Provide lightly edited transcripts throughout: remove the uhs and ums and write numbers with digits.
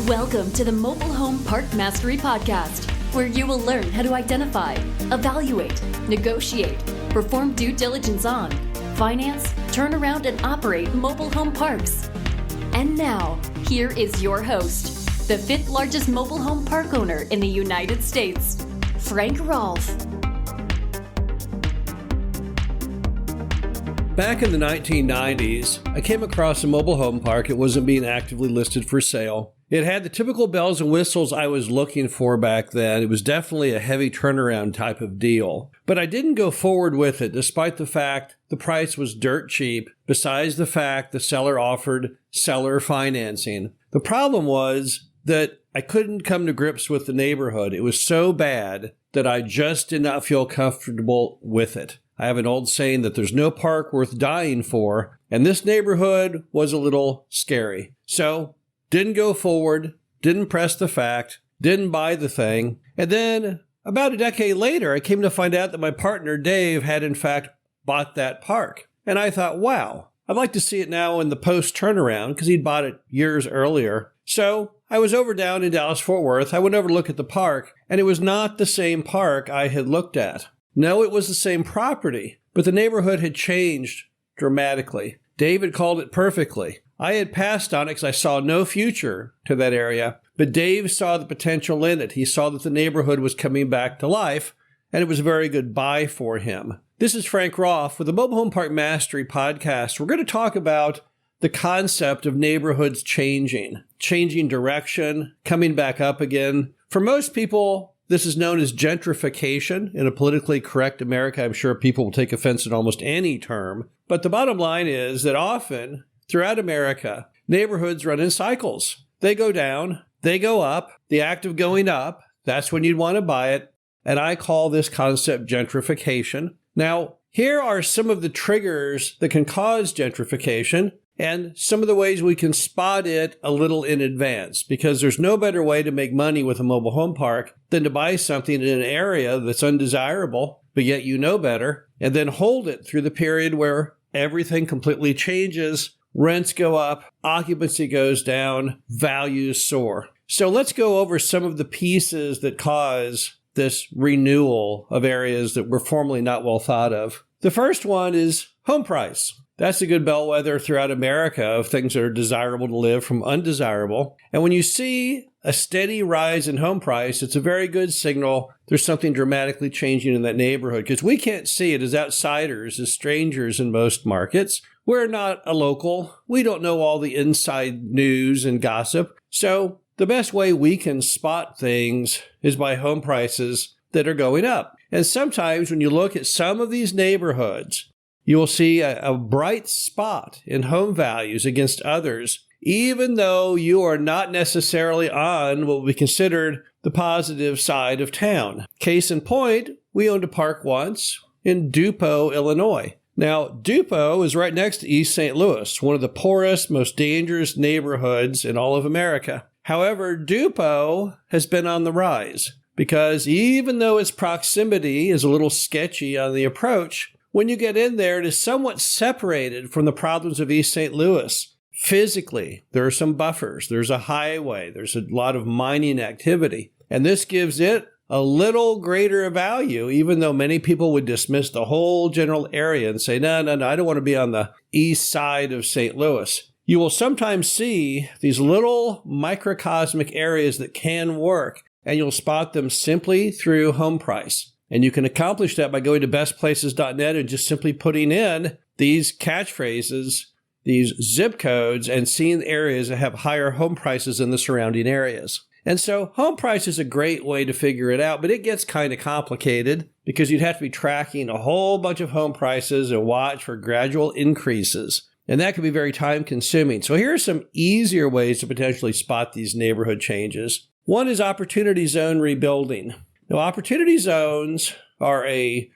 Welcome to the Mobile Home Park Mastery Podcast, where you will learn how to identify, evaluate, negotiate, perform due diligence on, finance, turn around, and operate mobile home parks. And now, here is your host, the fifth largest mobile home park owner in the United States, Frank Rolfe. Back in the 1990s, I came across a mobile home park that wasn't being actively listed for sale. It had the typical bells and whistles I was looking for back then. It was definitely a heavy turnaround type of deal. But I didn't go forward with it, despite the fact the price was dirt cheap, besides the fact the seller offered seller financing. The problem was that I couldn't come to grips with the neighborhood. It was so bad that I just did not feel comfortable with it. I have an old saying that there's no park worth dying for, and this neighborhood was a little scary. So, didn't go forward, didn't press the fact, didn't buy the thing, and then about a decade later, I came to find out that my partner Dave had in fact bought that park. And I thought, wow, I'd like to see it now in the post-turnaround, because he'd bought it years earlier. So, I was over down in Dallas-Fort Worth. I went over to look at the park, and it was not the same park I had looked at. No, it was the same property, but the neighborhood had changed dramatically. David called it perfectly. I had passed on it because I saw no future to that area, but Dave saw the potential in it. He saw that the neighborhood was coming back to life, and it was a very good buy for him. This is Frank Rolfe with the Mobile Home Park Mastery Podcast. We're going to talk about the concept of neighborhoods changing direction, coming back up again. For most people, this is known as gentrification in a politically correct America. I'm sure people will take offense at almost any term. But the bottom line is that often throughout America, neighborhoods run in cycles. They go down, they go up. The act of going up, that's when you'd want to buy it. And I call this concept gentrification. Now, here are some of the triggers that can cause gentrification and some of the ways we can spot it a little in advance, because there's no better way to make money with a mobile home park than to buy something in an area that's undesirable, but yet you know better, and then hold it through the period where everything completely changes, rents go up, occupancy goes down, values soar. So let's go over some of the pieces that cause this renewal of areas that were formerly not well thought of. The first one is home price. That's a good bellwether throughout America of things that are desirable to live from undesirable. And when you see a steady rise in home price, it's a very good signal there's something dramatically changing in that neighborhood, because we can't see it as outsiders, as strangers in most markets. We're not a local. We don't know all the inside news and gossip. So the best way we can spot things is by home prices that are going up. And sometimes when you look at some of these neighborhoods, you will see a bright spot in home values against others, even though you are not necessarily on what would be considered the positive side of town. Case in point, we owned a park once in Dupo, Illinois. Now, Dupo is right next to East St. Louis, one of the poorest, most dangerous neighborhoods in all of America. However, Dupo has been on the rise, because even though its proximity is a little sketchy on the approach, when you get in there, it is somewhat separated from the problems of East St. Louis. Physically, there are some buffers. There's a highway. There's a lot of mining activity. And this gives it a little greater value, even though many people would dismiss the whole general area and say, no, I don't want to be on the east side of St. Louis. You will sometimes see these little microcosmic areas that can work, and you'll spot them simply through home price. And you can accomplish that by going to bestplaces.net and just simply putting in these catchphrases, these zip codes, and seeing areas that have higher home prices than the surrounding areas. And so home price is a great way to figure it out, but it gets kind of complicated because you'd have to be tracking a whole bunch of home prices and watch for gradual increases. And that can be very time consuming. So here are some easier ways to potentially spot these neighborhood changes. One is opportunity zone rebuilding. Now, opportunity zones are a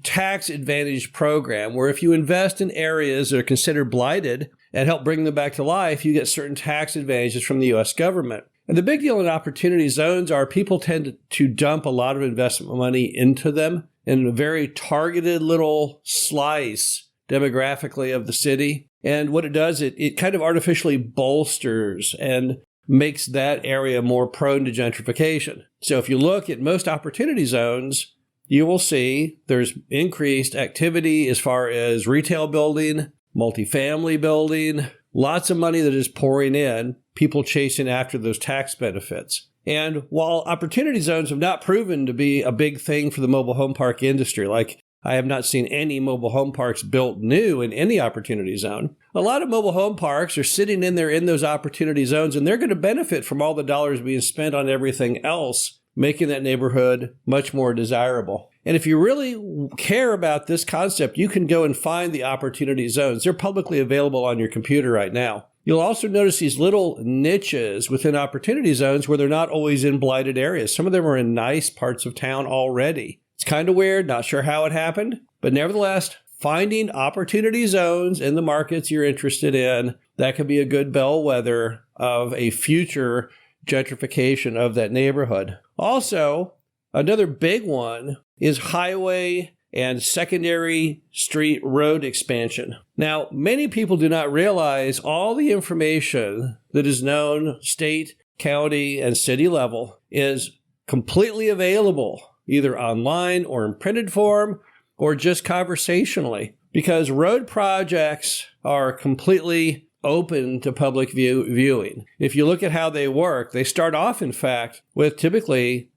tax advantage program where if you invest in areas that are considered blighted and help bring them back to life, you get certain tax advantages from the U.S. government. And the big deal in opportunity zones are people tend to dump a lot of investment money into them in a very targeted little slice demographically of the city. And what it does, it kind of artificially bolsters and makes that area more prone to gentrification. So if you look at most opportunity zones, you will see there's increased activity as far as retail building, multifamily building, lots of money that is pouring in, people chasing after those tax benefits. And while opportunity zones have not proven to be a big thing for the mobile home park industry, like I have not seen any mobile home parks built new in any opportunity zone, a lot of mobile home parks are sitting in there in those opportunity zones, and they're going to benefit from all the dollars being spent on everything else, making that neighborhood much more desirable. And if you really care about this concept, you can go and find the opportunity zones. They're publicly available on your computer right now. You'll also notice these little niches within opportunity zones where they're not always in blighted areas. Some of them are in nice parts of town already. It's kind of weird, not sure how it happened, but nevertheless, finding opportunity zones in the markets you're interested in, that could be a good bellwether of a future gentrification of that neighborhood. Also, another big one is highway and secondary street road expansion. Now, many people do not realize all the information that is known state, county, and city level is completely available either online or in printed form or just conversationally, because road projects are completely open to public viewing. If you look at how they work, they start off, in fact, with typically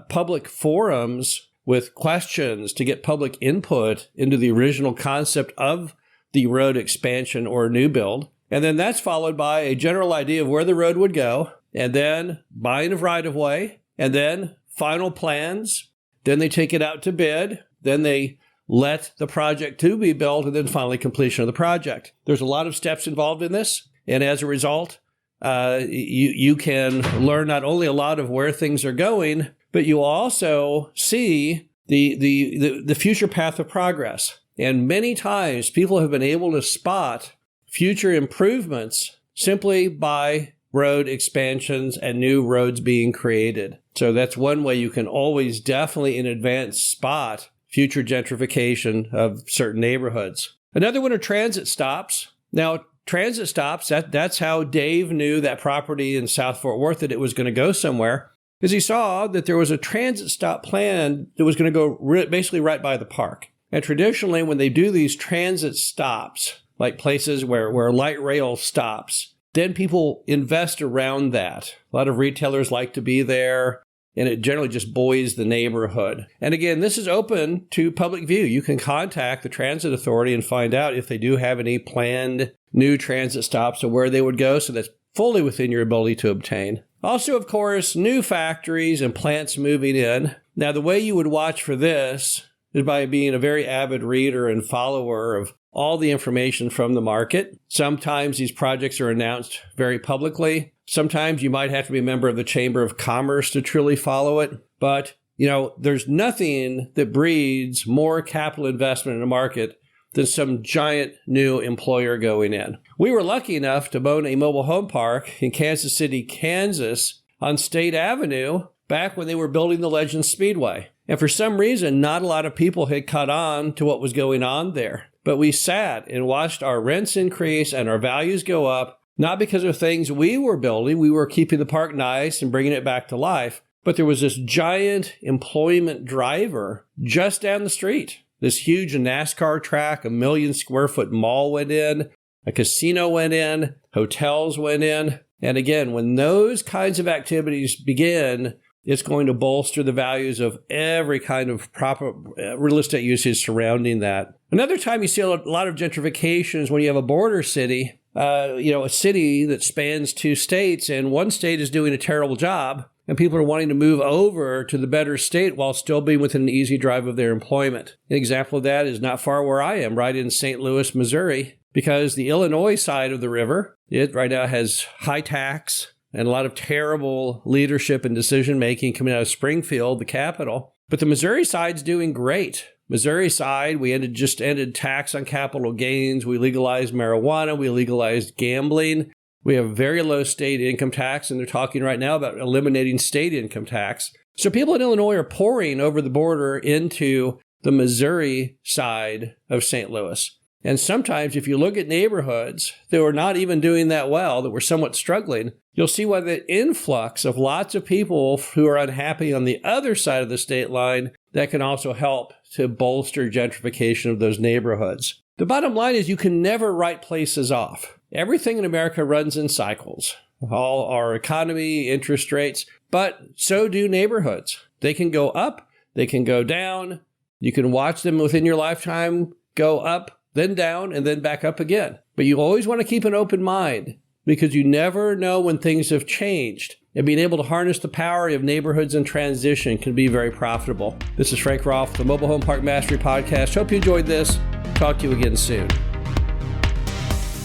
public forums with questions to get public input into the original concept of the road expansion or new build. And then that's followed by a general idea of where the road would go, and then buying of right-of-way, and then final plans. Then they take it out to bid. Then they let the project to be built, and then finally completion of the project. There's a lot of steps involved in this, and as a result, you can learn not only a lot of where things are going, but you also see the future path of progress. And many times people have been able to spot future improvements simply by road expansions and new roads being created. So that's one way you can always definitely in advance spot future gentrification of certain neighborhoods. Another one are transit stops. Now, transit stops, that's how Dave knew that property in South Fort Worth that it was going to go somewhere, because he saw that there was a transit stop plan that was going to go basically right by the park. And traditionally, when they do these transit stops, like places where light rail stops, then people invest around that. A lot of retailers like to be there, and it generally just buoys the neighborhood. And again, this is open to public view. You can contact the transit authority and find out if they do have any planned new transit stops and where they would go, so that's fully within your ability to obtain. Also, of course, new factories and plants moving in. Now, the way you would watch for this is by being a very avid reader and follower of all the information from the market. Sometimes these projects are announced very publicly. Sometimes you might have to be a member of the Chamber of Commerce to truly follow it. But, there's nothing that breeds more capital investment in a market than some giant new employer going in. We were lucky enough to own a mobile home park in Kansas City, Kansas on State Avenue back when they were building the Legend Speedway. And for some reason, not a lot of people had caught on to what was going on there. But we sat and watched our rents increase and our values go up, not because of things we were building. We were keeping the park nice and bringing it back to life. But there was this giant employment driver just down the street. This huge NASCAR track, 1 million square foot mall went in, a casino went in, hotels went in. And again, when those kinds of activities begin, it's going to bolster the values of every kind of proper real estate usage surrounding that. Another time you see a lot of gentrification is when you have a border city, a city that spans two states, and one state is doing a terrible job, and people are wanting to move over to the better state while still being within an easy drive of their employment. An example of that is not far where I am, right in St. Louis, Missouri, because the Illinois side of the river, it right now has high tax and a lot of terrible leadership and decision-making coming out of Springfield, the capital. But the Missouri side's doing great. Missouri side, we just ended tax on capital gains. We legalized marijuana. We legalized gambling. We have very low state income tax, and they're talking right now about eliminating state income tax. So people in Illinois are pouring over the border into the Missouri side of St. Louis. And sometimes if you look at neighborhoods that were not even doing that well, that were somewhat struggling, you'll see why the influx of lots of people who are unhappy on the other side of the state line, that can also help to bolster gentrification of those neighborhoods. The bottom line is you can never write places off. Everything in America runs in cycles. All our economy, interest rates, but so do neighborhoods. They can go up, they can go down. You can watch them within your lifetime go up, then down, and then back up again. But you always want to keep an open mind because you never know when things have changed. And being able to harness the power of neighborhoods in transition can be very profitable. This is Frank Rolfe, the Mobile Home Park Mastery Podcast. Hope you enjoyed this. Talk to you again soon.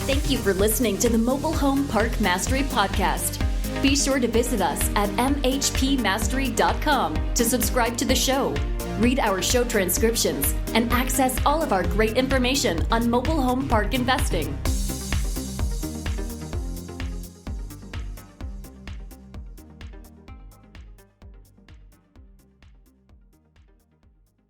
Thank you for listening to the Mobile Home Park Mastery Podcast. Be sure to visit us at mhpmastery.com to subscribe to the show, read our show transcriptions, and access all of our great information on mobile home park investing.